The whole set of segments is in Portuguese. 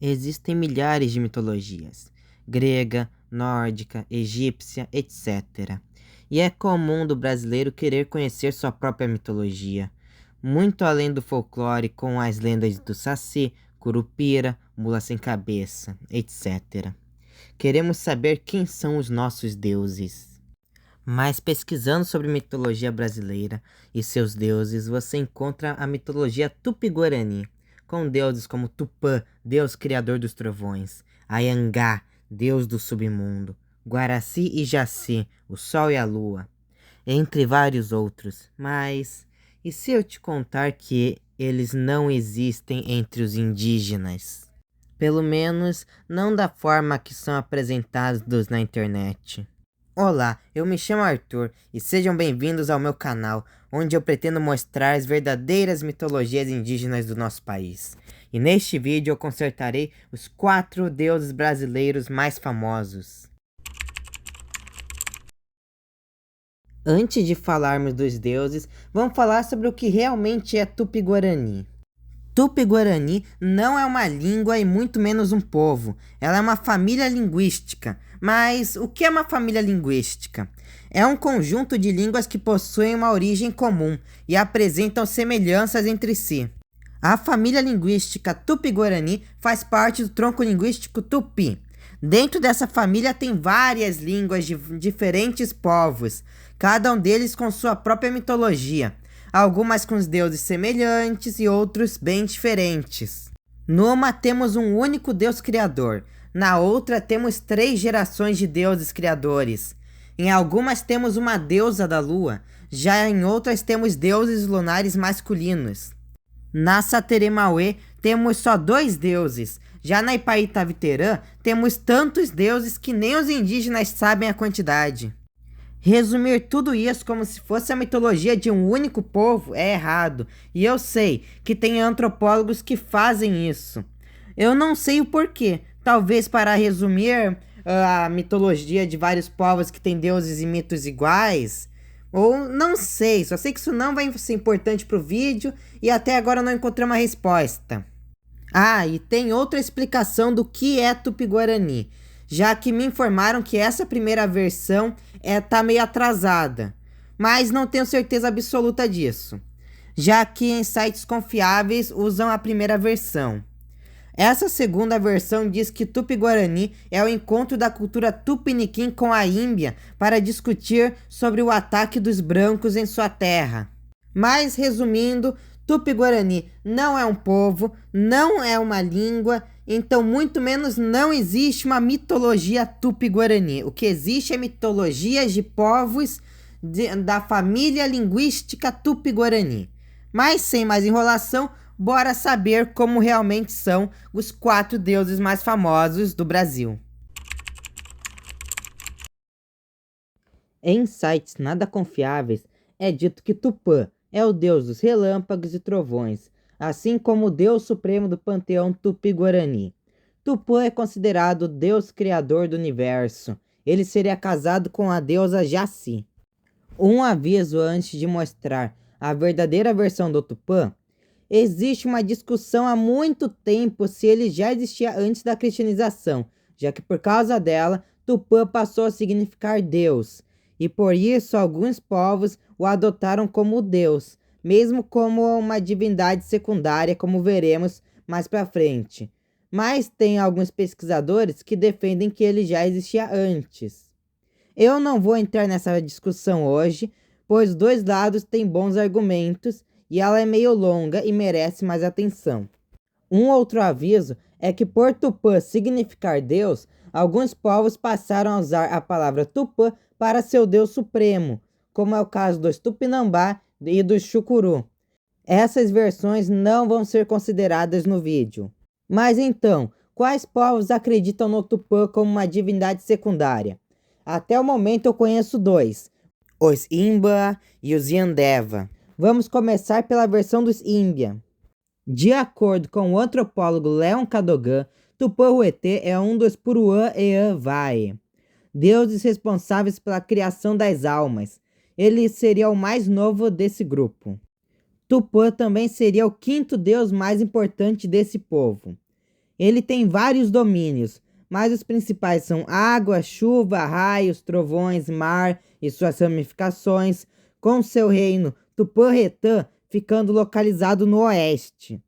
Existem milhares de mitologias, grega, nórdica, egípcia, etc. E é comum do brasileiro querer conhecer sua própria mitologia, muito além do folclore com as lendas do Saci, Curupira, Mula Sem Cabeça, etc. Queremos saber quem são os nossos deuses. Mas pesquisando sobre mitologia brasileira e seus deuses, você encontra a mitologia Tupi-Guarani, com deuses como Tupã, deus criador dos trovões, Anhangá, deus do submundo, Guaraci e Jaci, o sol e a lua, entre vários outros. Mas e se eu te contar que eles não existem entre os indígenas? Pelo menos não da forma que são apresentados na internet. Olá, eu me chamo Arthur e sejam bem-vindos ao meu canal, onde eu pretendo mostrar as verdadeiras mitologias indígenas do nosso país. E neste vídeo eu consertarei os 4 deuses brasileiros mais famosos. Antes de falarmos dos deuses, vamos falar sobre o que realmente é Tupi-Guarani. Tupi-Guarani não é uma língua e muito menos um povo. Ela é uma família linguística. Mas o que é uma família linguística? É um conjunto de línguas que possuem uma origem comum e apresentam semelhanças entre si. A família linguística Tupi-Guarani faz parte do tronco linguístico Tupi. Dentro dessa família tem várias línguas de diferentes povos, cada um deles com sua própria mitologia. Algumas com os deuses semelhantes e outros bem diferentes. Numa temos um único deus criador, na outra temos 3 gerações de deuses criadores. Em algumas temos uma deusa da lua, já em outras temos deuses lunares masculinos. Na Sateremauê temos só 2 deuses, já na Ipaitaviterã temos tantos deuses que nem os indígenas sabem a quantidade. Resumir tudo isso como se fosse a mitologia de um único povo é errado, e eu sei que tem antropólogos que fazem isso. Eu não sei o porquê, talvez para resumir a mitologia de vários povos que têm deuses e mitos iguais, ou não sei, só sei que isso não vai ser importante para o vídeo e até agora eu não encontrei uma resposta. Ah, e tem outra explicação do que é Tupi-Guarani, já que me informaram que essa primeira versão tá meio atrasada, mas não tenho certeza absoluta disso, já que em sites confiáveis usam a primeira versão. Essa segunda versão diz que Tupi-Guarani é o encontro da cultura Tupiniquim com a Ímbia para discutir sobre o ataque dos brancos em sua terra. Mas, resumindo, Tupi-Guarani não é um povo, não é uma língua, então muito menos não existe uma mitologia Tupi-Guarani. O que existe é mitologias de povos da família linguística Tupi-Guarani. Mas sem mais enrolação, bora saber como realmente são os 4 deuses mais famosos do Brasil. Em sites nada confiáveis, é dito que Tupã é o deus dos relâmpagos e trovões, assim como o deus supremo do panteão Tupi-Guarani. Tupã é considerado o deus criador do universo. Ele seria casado com a deusa Jaci. Um aviso antes de mostrar a verdadeira versão do Tupã. Existe uma discussão há muito tempo se ele já existia antes da cristianização, já que por causa dela, Tupã passou a significar Deus, e por isso alguns povos o adotaram como Deus, mesmo como uma divindade secundária, como veremos mais pra frente. Mas tem alguns pesquisadores que defendem que ele já existia antes. Eu não vou entrar nessa discussão hoje, pois 2 lados têm bons argumentos, e ela é meio longa e merece mais atenção. Um outro aviso é que por Tupã significar Deus, alguns povos passaram a usar a palavra Tupã para seu Deus supremo, como é o caso dos Tupinambá e dos Chucuru. Essas versões não vão ser consideradas no vídeo. Mas então, quais povos acreditam no Tupã como uma divindade secundária? Até o momento eu conheço 2, os Imba e os Yandeva. Vamos começar pela versão dos Ímbia. De acordo com o antropólogo Leon Cadogan, Tupã-Ruetê é um dos Puruã-Eã-Vaê, deuses responsáveis pela criação das almas. Ele seria o mais novo desse grupo. Tupã também seria o 5º deus mais importante desse povo. Ele tem vários domínios, mas os principais são água, chuva, raios, trovões, mar e suas ramificações, com seu reino Tupã-Retã ficando localizado no oeste.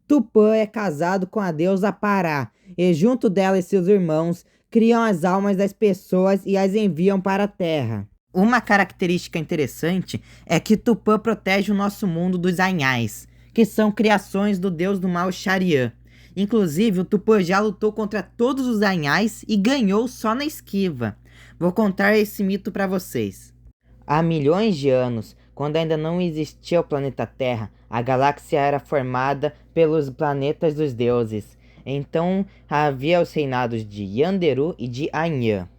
Tupã é casado com a deusa Pará, e junto dela e seus irmãos, criam as almas das pessoas e as enviam para a Terra. Uma característica interessante é que Tupã protege o nosso mundo dos Anhais, que são criações do deus do mal Xariã. Inclusive, o Tupã já lutou contra todos os Anhais e ganhou só na esquiva. Vou contar esse mito para vocês. Há milhões de anos, quando ainda não existia o planeta Terra, a galáxia era formada pelos planetas dos deuses. Então havia os reinados de Yanderu e de Anhã.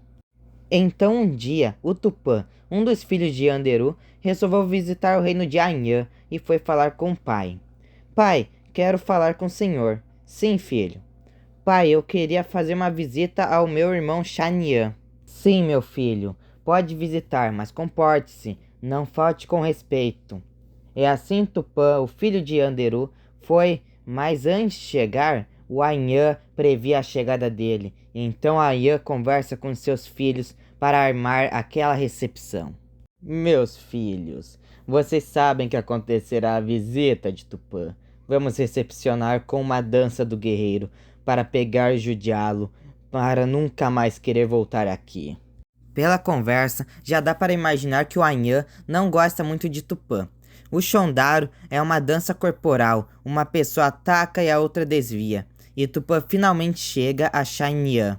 Então um dia, o Tupã, um dos filhos de Yanderu, resolveu visitar o reino de Anhã e foi falar com o pai. Pai, quero falar com o senhor. Sim, filho. Pai, eu queria fazer uma visita ao meu irmão Xanian. Sim, meu filho, pode visitar, mas comporte-se, não falte com respeito. E assim Tupã, o filho de Yanderu, foi, mas antes de chegar, o Anhã previa a chegada dele. Então Anhã conversa com seus filhos para armar aquela recepção. Meus filhos, vocês sabem que acontecerá a visita de Tupã. Vamos recepcionar com uma dança do guerreiro para pegar e judiá-lo, para nunca mais querer voltar aqui. Pela conversa, já dá para imaginar que o Anhã não gosta muito de Tupã. O Shondaro é uma dança corporal, uma pessoa ataca e a outra desvia. E Tupã finalmente chega a Xanian,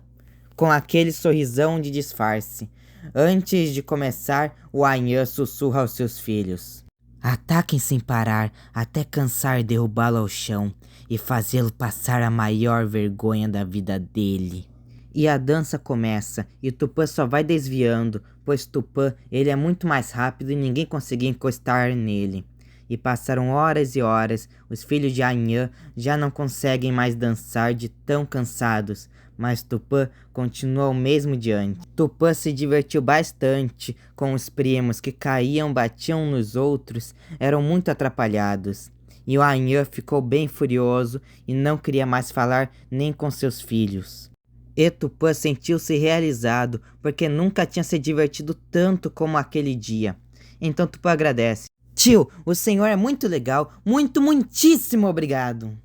com aquele sorrisão de disfarce. Antes de começar, o Anhã sussurra aos seus filhos. Ataquem sem parar, até cansar derrubá-lo ao chão e fazê-lo passar a maior vergonha da vida dele. E a dança começa, e Tupã só vai desviando, pois Tupã ele é muito mais rápido e ninguém conseguia encostar nele. E passaram horas e horas, os filhos de Anhã já não conseguem mais dançar de tão cansados, mas Tupã continua o mesmo de antes. Tupã se divertiu bastante com os primos que caíam, batiam nos outros, eram muito atrapalhados. E o Anhã ficou bem furioso e não queria mais falar nem com seus filhos. E Tupã sentiu-se realizado, porque nunca tinha se divertido tanto como aquele dia. Então Tupã agradece. Tio, o senhor é muito legal, muitíssimo obrigado.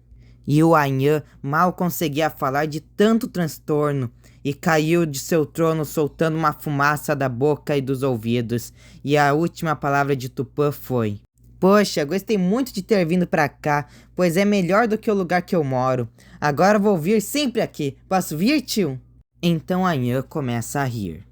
E o Anhã mal conseguia falar de tanto transtorno e caiu de seu trono soltando uma fumaça da boca e dos ouvidos. E a última palavra de Tupã foi: Poxa, gostei muito de ter vindo pra cá, pois é melhor do que o lugar que eu moro. Agora vou vir sempre aqui. Posso vir, tio? Então Anhã começa a rir.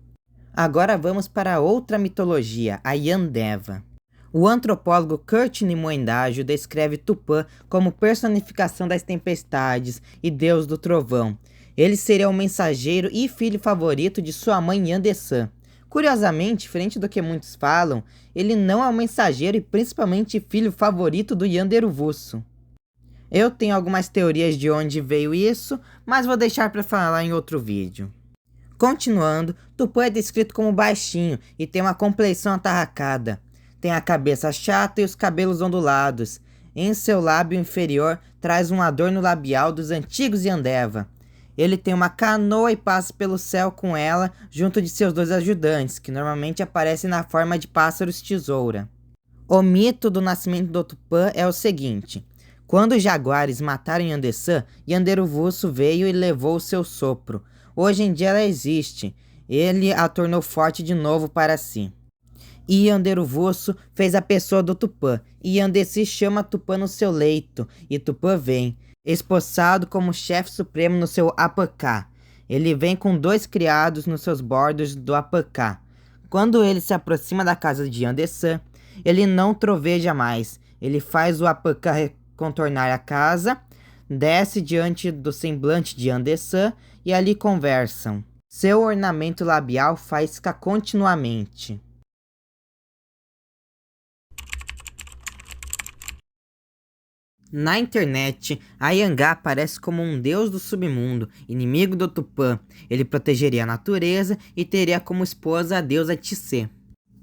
Agora vamos para outra mitologia, a Yandeva. O antropólogo Courtney Moendajo descreve Tupã como personificação das tempestades e deus do trovão. Ele seria o mensageiro e filho favorito de sua mãe Yandessã. Curiosamente, diferente do que muitos falam, ele não é o mensageiro e principalmente filho favorito do Yanderuvuço. Eu tenho algumas teorias de onde veio isso, mas vou deixar para falar em outro vídeo. Continuando, Tupã é descrito como baixinho e tem uma compleição atarracada. Tem a cabeça chata e os cabelos ondulados. Em seu lábio inferior traz um adorno labial dos antigos Yandeva. Ele tem uma canoa e passa pelo céu com ela junto de seus 2 ajudantes, que normalmente aparecem na forma de pássaros tesoura. O mito do nascimento do Tupã é o seguinte: quando os jaguares mataram Yandessã, Yanderuvuço veio e levou o seu sopro. Hoje em dia ela existe. Ele a tornou forte de novo para si. E Yanderuvuço fez a pessoa do Tupã, e Yandessi chama Tupã no seu leito, e Tupã vem, espossado como chefe supremo no seu apacá. Ele vem com 2 criados nos seus bordos do apacá. Quando ele se aproxima da casa de Yandessã, ele não troveja mais. Ele faz o apacá contornar a casa, desce diante do semblante de Yandessã e ali conversam. Seu ornamento labial faisca continuamente. Na internet, Ayangá aparece como um deus do submundo, inimigo do Tupã. Ele protegeria a natureza e teria como esposa a deusa Tissê.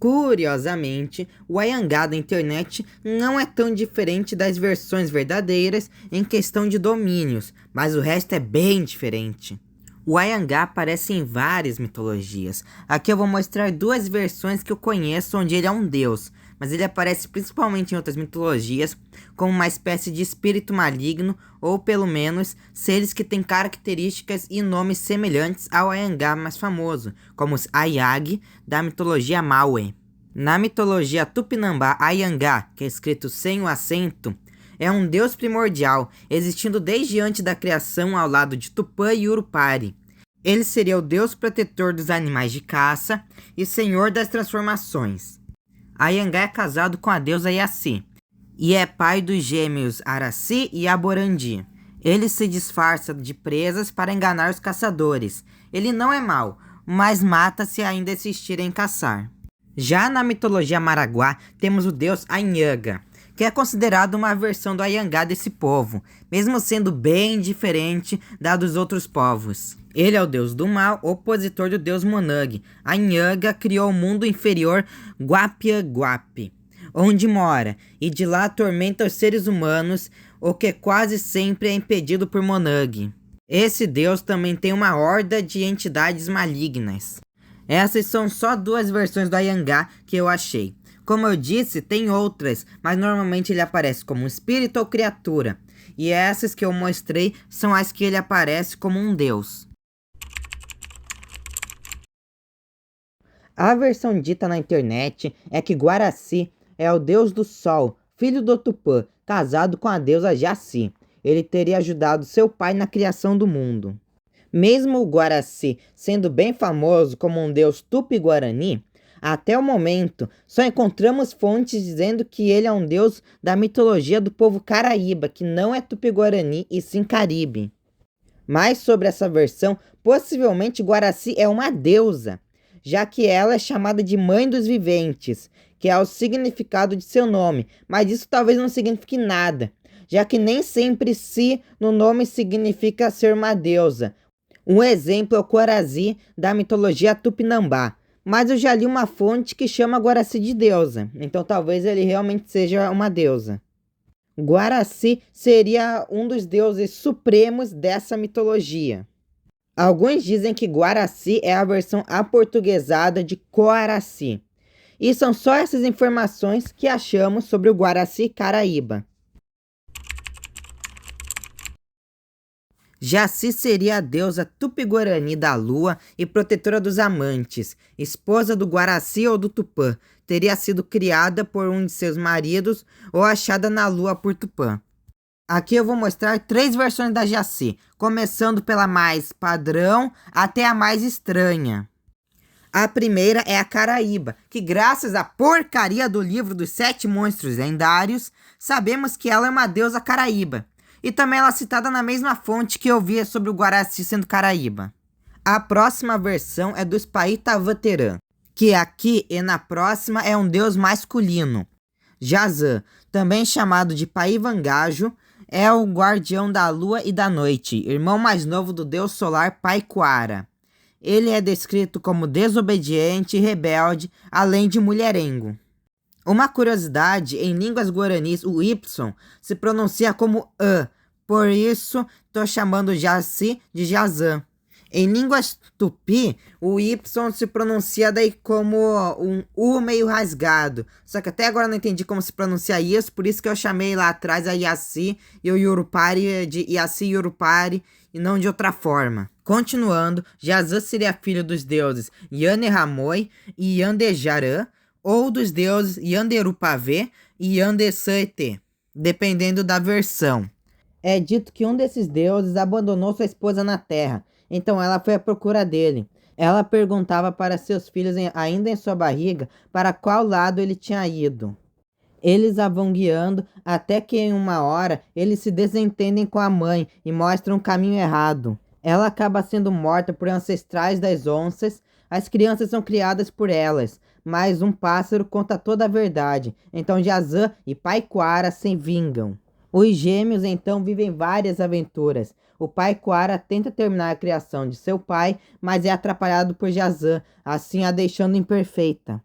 Curiosamente, o Anhangá da internet não é tão diferente das versões verdadeiras em questão de domínios, mas o resto é bem diferente. O Anhangá aparece em várias mitologias. Aqui eu vou mostrar duas versões que eu conheço onde ele é um deus, mas ele aparece principalmente em outras mitologias como uma espécie de espírito maligno, ou pelo menos seres que têm características e nomes semelhantes ao Anhangá mais famoso, como os Ayag da mitologia Maue. Na mitologia Tupinambá, Anhangá, que é escrito sem o acento, é um deus primordial, existindo desde antes da criação ao lado de Tupã e Urupari. Ele seria o deus protetor dos animais de caça e senhor das transformações. Anhangá é casado com a deusa Yaci, e é pai dos gêmeos Araci e Aborandi. Ele se disfarça de presas para enganar os caçadores. Ele não é mau, mas mata se ainda insistirem em caçar. Já na mitologia Maraguá, temos o deus Anhanga, que é considerado uma versão do Anhangá desse povo, mesmo sendo bem diferente da dos outros povos. Ele é o deus do mal, opositor do deus Monang. Anhanga criou o mundo inferior Guapiaguapi, onde mora, e de lá atormenta os seres humanos, o que quase sempre é impedido por Monang. Esse deus também tem uma horda de entidades malignas. Essas são só duas versões do Anhangá que eu achei. Como eu disse, tem outras, mas normalmente ele aparece como um espírito ou criatura. E essas que eu mostrei são as que ele aparece como um deus. A versão dita na internet é que Guaraci é o deus do sol, filho do Tupã, casado com a deusa Jaci. Ele teria ajudado seu pai na criação do mundo. Mesmo o Guaraci sendo bem famoso como um deus tupi-guarani, até o momento só encontramos fontes dizendo que ele é um deus da mitologia do povo Caraíba, que não é tupi-guarani e sim Caribe. Mas sobre essa versão, possivelmente Guaraci é uma deusa, já que ela é chamada de Mãe dos Viventes, que é o significado de seu nome, mas isso talvez não signifique nada, já que nem sempre si no nome significa ser uma deusa. Um exemplo é o Corazi da mitologia Tupinambá, mas eu já li uma fonte que chama Guaraci de deusa, então talvez ele realmente seja uma deusa. Guaraci seria um dos deuses supremos dessa mitologia. Alguns dizem que Guaraci é a versão aportuguesada de Coaraci. E são só essas informações que achamos sobre o Guaraci Caraíba. Jaci seria a deusa Tupi-Guarani da lua e protetora dos amantes, esposa do Guaraci ou do Tupã. Teria sido criada por um de seus maridos ou achada na lua por Tupã. Aqui eu vou mostrar 3 versões da Jaci, começando pela mais padrão até a mais estranha. A primeira é a Caraíba, que graças à porcaria do livro dos 7 monstros lendários, sabemos que ela é uma deusa Caraíba. E também ela é citada na mesma fonte que eu vi sobre o Guaraci sendo Caraíba. A próxima versão é dos Paitavaterã, que aqui e na próxima é um deus masculino. Jazã, também chamado de Paivangajo, é o guardião da lua e da noite, irmão mais novo do deus solar Paiquara. Ele é descrito como desobediente e rebelde, além de mulherengo. Uma curiosidade, em línguas guaranis, o Y se pronuncia como A, por isso estou chamando Jaci de Jazã. Em línguas tupi, o Y se pronuncia daí como um U meio rasgado. Só que até agora eu não entendi como se pronuncia isso, por isso que eu chamei lá atrás a Yaci e o Yurupari de Yaci Yurupari e não de outra forma. Continuando, Jazã seria filho dos deuses Yanehamoi e Yandejarã, ou dos deuses Yanderupavê e Yandesaete, dependendo da versão. É dito que um desses deuses abandonou sua esposa na terra, então ela foi à procura dele. Ela perguntava para seus filhos ainda em sua barriga para qual lado ele tinha ido. Eles a vão guiando até que em uma hora eles se desentendem com a mãe e mostram o caminho errado. Ela acaba sendo morta por ancestrais das onças, as crianças são criadas por elas, mas um pássaro conta toda a verdade, então Jazã e Paiquara se vingam. Os gêmeos então vivem várias aventuras. O Paiquara tenta terminar a criação de seu pai, mas é atrapalhado por Jazã, assim a deixando imperfeita.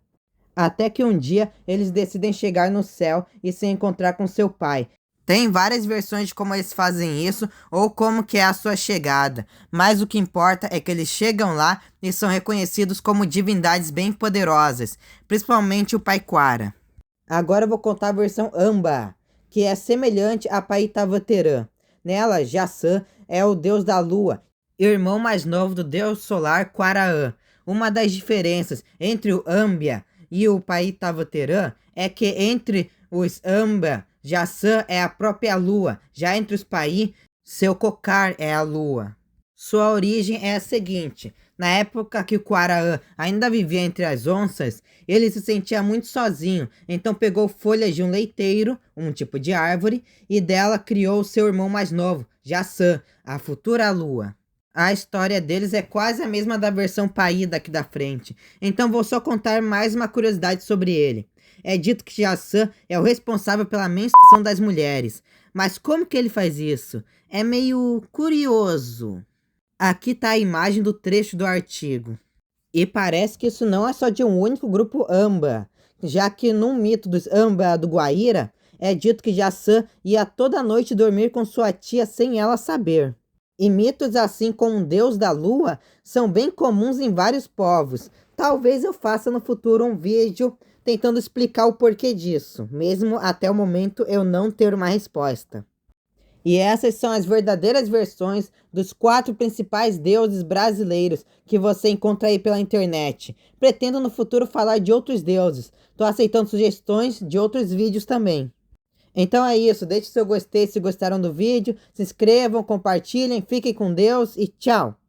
Até que um dia eles decidem chegar no céu e se encontrar com seu pai. Tem várias versões de como eles fazem isso ou como que é a sua chegada, mas o que importa é que eles chegam lá e são reconhecidos como divindades bem poderosas, principalmente o pai Quara. Agora eu vou contar a versão Amba, que é semelhante a Paitavaterã. Nela, Jaçã é o deus da lua, irmão mais novo do deus solar Quaraã. Uma das diferenças entre o Ambia e o Paitavaterã é que entre os Amba, Jaçã é a própria lua, já entre os Pai, seu cocar é a lua. Sua origem é a seguinte: na época que o Quaraã ainda vivia entre as onças, ele se sentia muito sozinho, então pegou folhas de um leiteiro, um tipo de árvore, e dela criou seu irmão mais novo, Jaçã, a futura lua. A história deles é quase a mesma da versão Pai daqui da frente, então vou só contar mais uma curiosidade sobre ele. É dito que Jaçã é o responsável pela menstruação das mulheres, mas como que ele faz isso? É meio curioso. Aqui tá a imagem do trecho do artigo. E parece que isso não é só de um único grupo Amba, já que num mito dos Amba do Guaíra, é dito que Jaçã ia toda noite dormir com sua tia sem ela saber. E mitos assim como um deus da lua são bem comuns em vários povos. Talvez eu faça no futuro um vídeo tentando explicar o porquê disso, mesmo até o momento eu não ter uma resposta. E essas são as verdadeiras versões dos 4 principais deuses brasileiros que você encontra aí pela internet. Pretendo no futuro falar de outros deuses. Tô aceitando sugestões de outros vídeos também. Então é isso, deixe seu gostei se gostaram do vídeo, se inscrevam, compartilhem, fiquem com Deus e tchau!